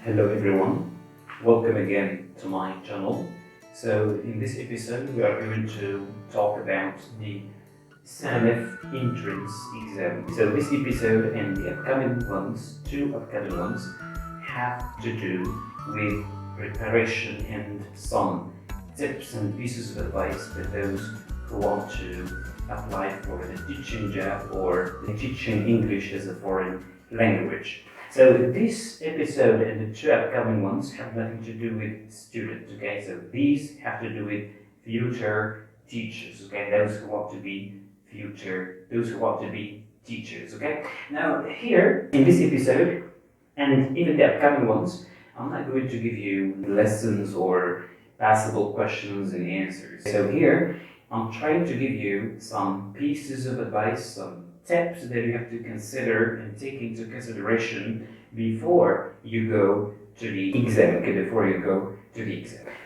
Hello everyone, welcome again to my channel. So in this episode we are going to talk about the CRMEF entrance exam. So this episode and the upcoming ones, two upcoming ones, have to do with preparation and some tips and pieces of advice for those who want to apply for the teaching job or teaching English as a foreign language. So this episode and the two upcoming ones have nothing to do with students, okay? So these have to do with future teachers, okay? Those who want to be teachers, okay? Now here, in this episode, and even the upcoming ones, I'm not going to give you lessons or passable questions and answers. So here, I'm trying to give you some pieces of advice, some tips that you have to consider and take into consideration before you go to the exam.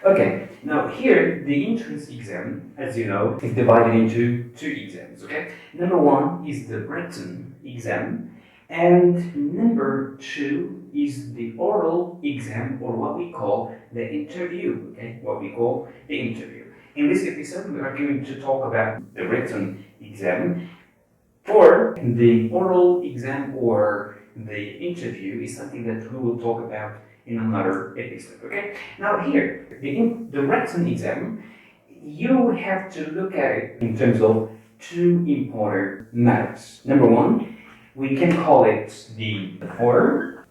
Okay, now here the entrance exam, as you know, is divided into two exams, okay? Number one is the written exam, and number two is the oral exam, or what we call the interview, okay? In this episode, we are going to talk about the written exam. For the oral exam or the interview is something that we will talk about in another episode, okay? Now here, the written exam, you have to look at it in terms of two important matters. Number one, we can call it the form,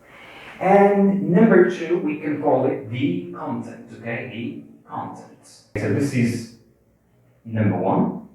and number two, we can call it the content, okay? The content. So this is number one,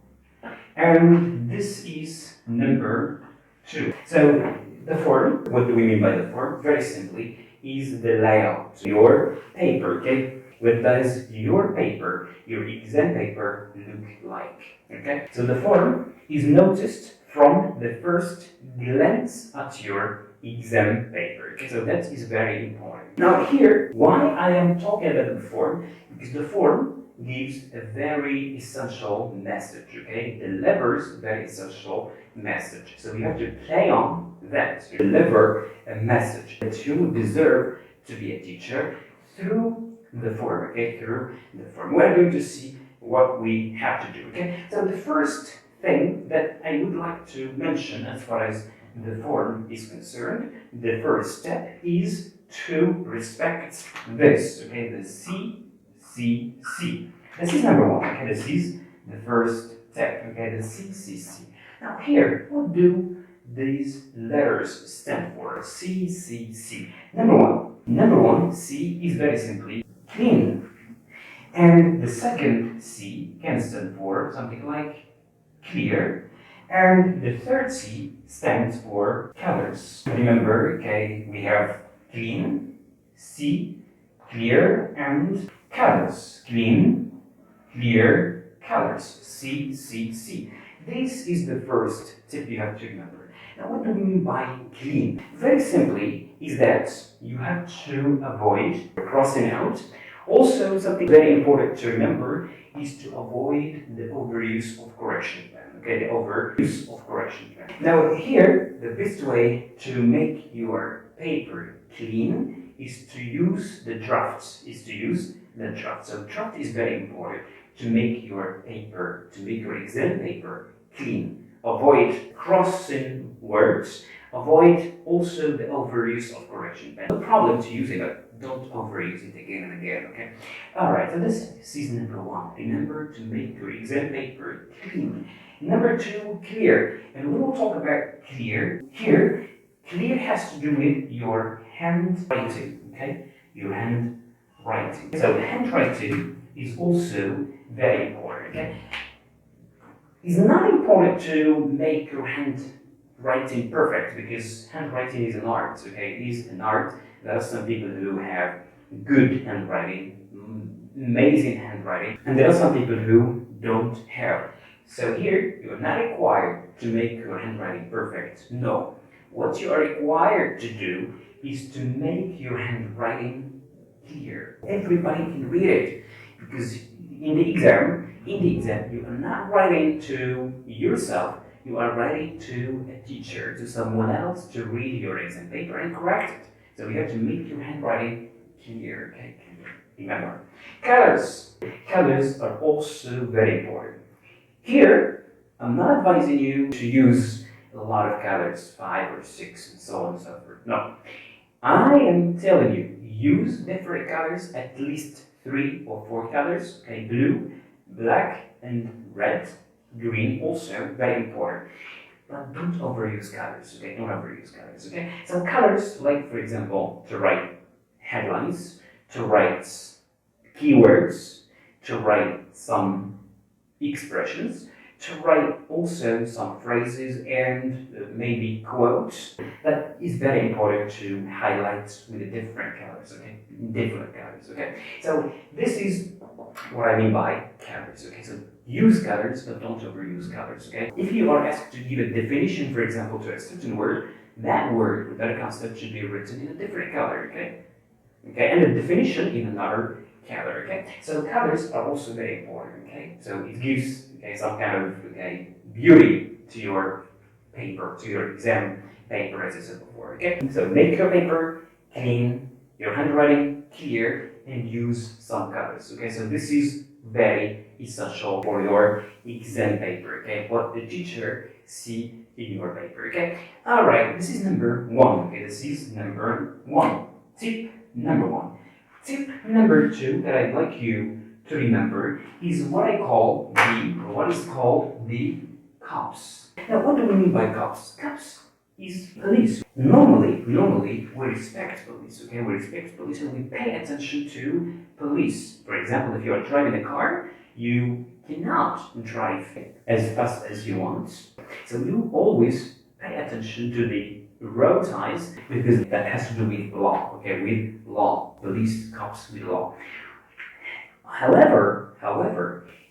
and this is number two. So the form, what do we mean by the form? Very simply, is the layout. Your paper, okay? What does your paper, your exam paper, look like? Okay? So the form is noticed from the first glance at your exam paper. Okay? So that is very important. Now here, why I am talking about the form? Because the form gives a very essential message, okay? It delivers a very essential message. So you have to play on that to deliver a message that you deserve to be a teacher through the form, okay? Through the form. We're going to see what we have to do, okay? So the first thing that I would like to mention as far as the form is concerned, the first step is to respect this, okay? The CCC. This is number one, okay? This is the first step, okay? The CCC. Now here, what do these letters stand for? CCC. Number one, C is very simply clean. And the second C can stand for something like clear. And the third C stands for colors. Remember, okay, we have clean, C, clear, and colors. Clean, clear, colors. CCC. This is the first tip you have to remember. Now, what do we mean by clean? Very simply, is that you have to avoid crossing out. Also, something very important to remember is to avoid the overuse of correction pen. Okay, the overuse of correction pen. Now, here, the best way to make your paper clean is to use the drafts. So draft is very important to make your paper, to make your exam paper clean. Avoid crossing words. Avoid also the overuse of correction pen. No problem to use it, but don't overuse it again and again, okay? Alright, so this is number one. Remember to make your exam paper clean. Number two, clear. And we will talk about clear. Here, clear has to do with your handwriting, okay? Your handwriting. So handwriting is also very important, okay? It's not important to make your handwriting perfect, because handwriting is an art, okay? It is an art. There are some people who have good handwriting, amazing handwriting, and there are some people who don't have. So here, you're not required to make your handwriting perfect. No. What you are required to do is to make your handwriting clear. Everybody can read it, because in the exam, you are not writing to yourself, you are writing to a teacher, to someone else to read your exam paper and correct it. So you have to make your handwriting clear, okay? Remember, colors. Colors are also very important. Here, I'm not advising you to use a lot of colors, 5 or 6, and so on and so forth. No, I am telling you, use different colors, at least 3 or 4 colors, okay? Blue, black, and red. Green also, very important. But don't overuse colors, okay? Don't overuse colors, okay? So colors, like for example, to write headlines, to write keywords, to write some expressions, to write also some phrases and maybe quotes. That is very important to highlight with the different colors, okay? Different colors, okay? So this is what I mean by colors, okay? So use colors, but don't overuse colors, okay? If you are asked to give a definition, for example, to a certain word, that word or that concept should be written in a different color, okay? Okay, and the definition in another color, okay? So colors are also very important, okay? So it gives, okay, some kind of, okay, beauty to your paper, to your exam paper, as I said before, okay? So make your paper clean, your handwriting clear, and use some colors, okay? So this is very essential for your exam paper, okay? What the teacher see in your paper, okay? All right, this is number 1, okay? This is number 1. Tip number 1. Tip number 2 that I'd like you to remember is what is called the cops. Now, what do we mean by cops? Cops is police. Normally, we respect police, okay? We respect police and we pay attention to police. For example, if you are driving a car, you cannot drive as fast as you want. So you always pay attention to the road signs because that has to do with law, okay? With law, police, cops with law. However,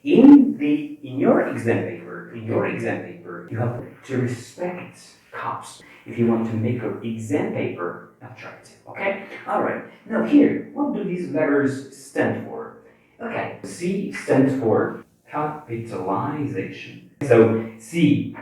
in your exam paper, you have to respect cops if you want to make your exam paper attractive, okay? All right. Now here, what do these letters stand for? Okay, C stands for capitalization. So C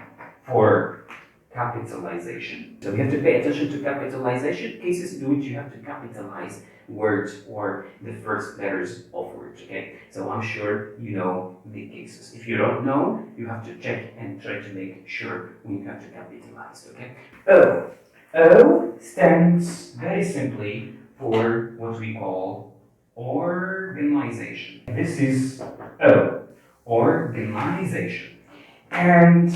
for capitalization. So you have to pay attention to capitalization, cases in which you have to capitalize words or the first letters of words, okay? So I'm sure you know the cases. If you don't know, you have to check and try to make sure when you have to capitalize, okay? O. O stands very simply for what we call organization. This is O, organization. And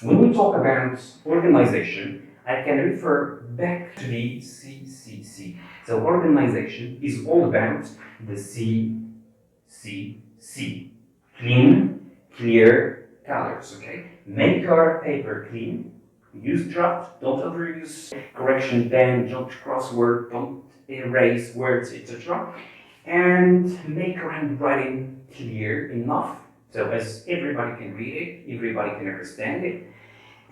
when we talk about organization, I can refer back to the CCC. So organization is all about the CCC. Clean, clear colors, okay? Make your paper clean. Use draft, don't overuse correction pen, don't cross word, don't erase words, etc. And make your handwriting clear enough so as everybody can read it, everybody can understand it.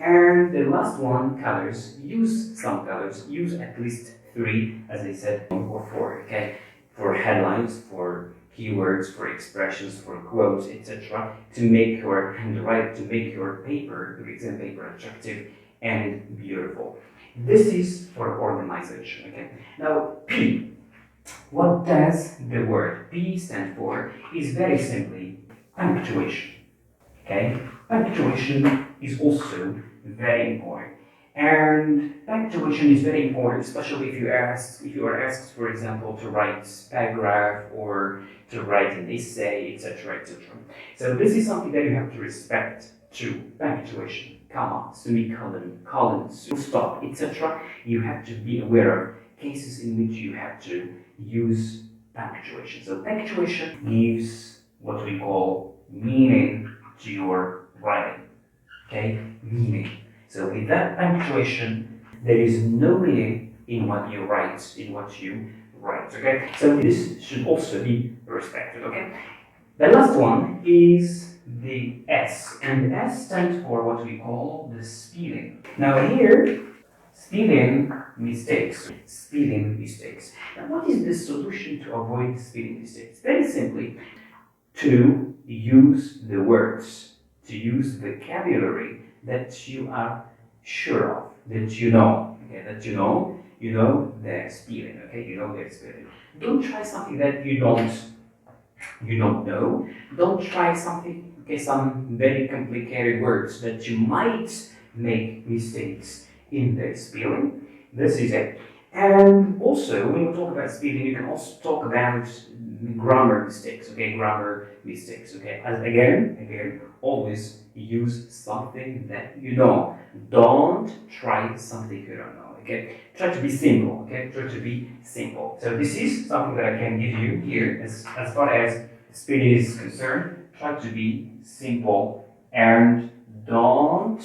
And the last one, colors. Use some colors. Use at least 3, as I said, or 4, okay? For headlines, for keywords, for expressions, for quotes, etc. To make your handwriting, to make your paper, your exam paper, attractive and beautiful. This is for organization, okay? Now, P. What does the word P stand for? Is very simply punctuation, okay? Punctuation is also very important. And punctuation is very important, especially if you are asked, for example, to write a paragraph or to write an essay, etc., etc. So this is something that you have to respect too. Punctuation, comma, semicolon, colons, full stop, etc. You have to be aware of cases in which you have to use punctuation. So punctuation gives what we call meaning to your writing. Okay, meaning. So without punctuation, there is no meaning in what you write, okay? So this should also be respected, okay? The last one is the S, and the S stands for what we call the spelling. Now here, spelling mistakes. Now what is the solution to avoid spelling mistakes? Very simply, to use the words, to use vocabulary that you are sure of, that you know, okay, you know the spelling, okay? You know the spelling. Don't try something that you don't know. Don't try something, okay, some very complicated words that you might make mistakes in the spelling. This is it. And also, when we talk about spelling, you can also talk about grammar mistakes, okay? Grammar mistakes, okay? As again, always use something that you know. Don't try something you don't know, okay? Try to be simple, okay? Try to be simple. So this is something that I can give you here as far as spelling is concerned. Try to be simple and don't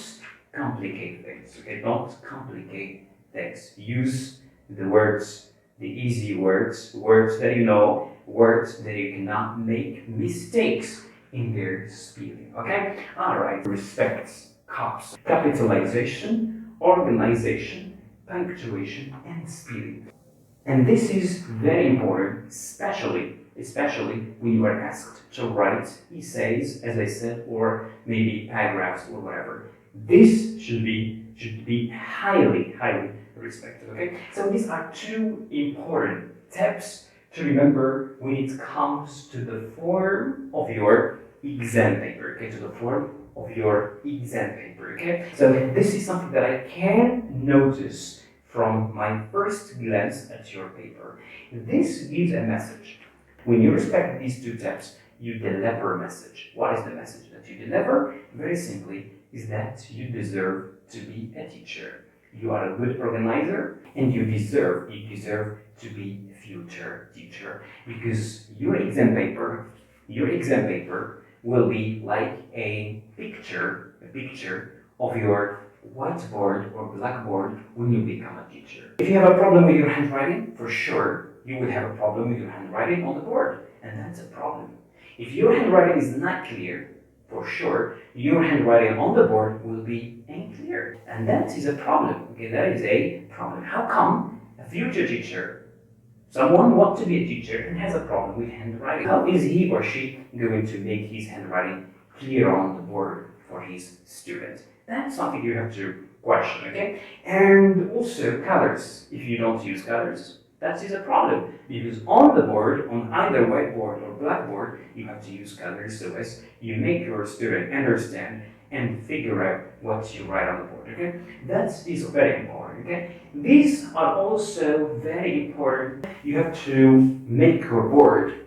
complicate things, okay? Don't complicate things. Use the words, the easy words, words that you know, words that you cannot make mistakes in their spelling, okay? Alright, respect, caps, capitalization, organization, punctuation, and spelling. And this is very important, especially when you are asked to write essays, as I said, or maybe paragraphs or whatever. This should be highly respected, okay? So these are two important tips to remember when it comes to the form of your exam paper, okay? To the form of your exam paper, okay? So this is something that I can notice from my first glance at your paper. This gives a message. When you respect these two tips, you deliver a message. What is the message that you deliver? Very simply, is that you deserve to be a teacher. You are a good organizer, and you deserve to be a future teacher, because your exam paper will be like a picture of your whiteboard or blackboard when you become a teacher. If you have a problem with your handwriting, for sure you will have a problem with your handwriting on the board, and that's a problem. If your handwriting is not clear, for sure your handwriting on the board will be unclear, and that is a problem. Okay, that is a problem. How come a future teacher, someone wants to be a teacher and has a problem with handwriting, how is he or she going to make his handwriting clear on the board for his student? That's something you have to question, okay? And also colors. If you don't use colors, that is a problem, because on the board, on either whiteboard or blackboard, you have to use colors so as you make your student understand and figure out what you write on the board, okay? That is very important, okay? These are also very important. You have to make your board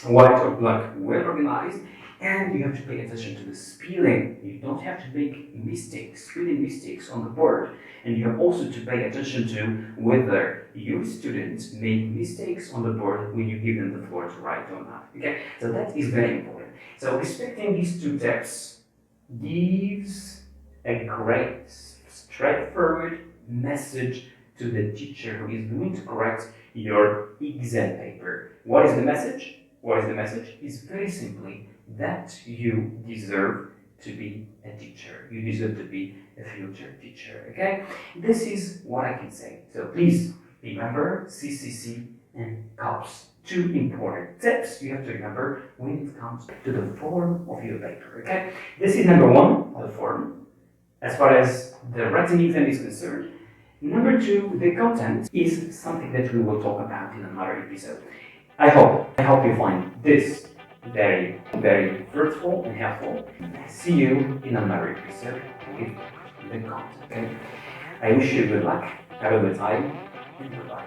white or black well organized, and you have to pay attention to the spelling. You don't have to make mistakes, spelling mistakes on the board. And you have also to pay attention to whether your students make mistakes on the board when you give them the floor to write or not. Okay? So that is very important. So respecting these two tips gives a great, straightforward message to the teacher who is going to correct your exam paper. What is the message? What is the message? It's very simply that you deserve to be a teacher. You deserve to be a future teacher, okay? This is what I can say. So please remember CCC and COPS. Two important tips you have to remember when it comes to the form of your paper, okay? This is number one, the form, as far as the written exam is concerned. Number two, the content is something that we will talk about in another episode. I hope you find this very fruitful and helpful. See you in another episode with the content. Okay? I wish you good luck, have a good time, and goodbye.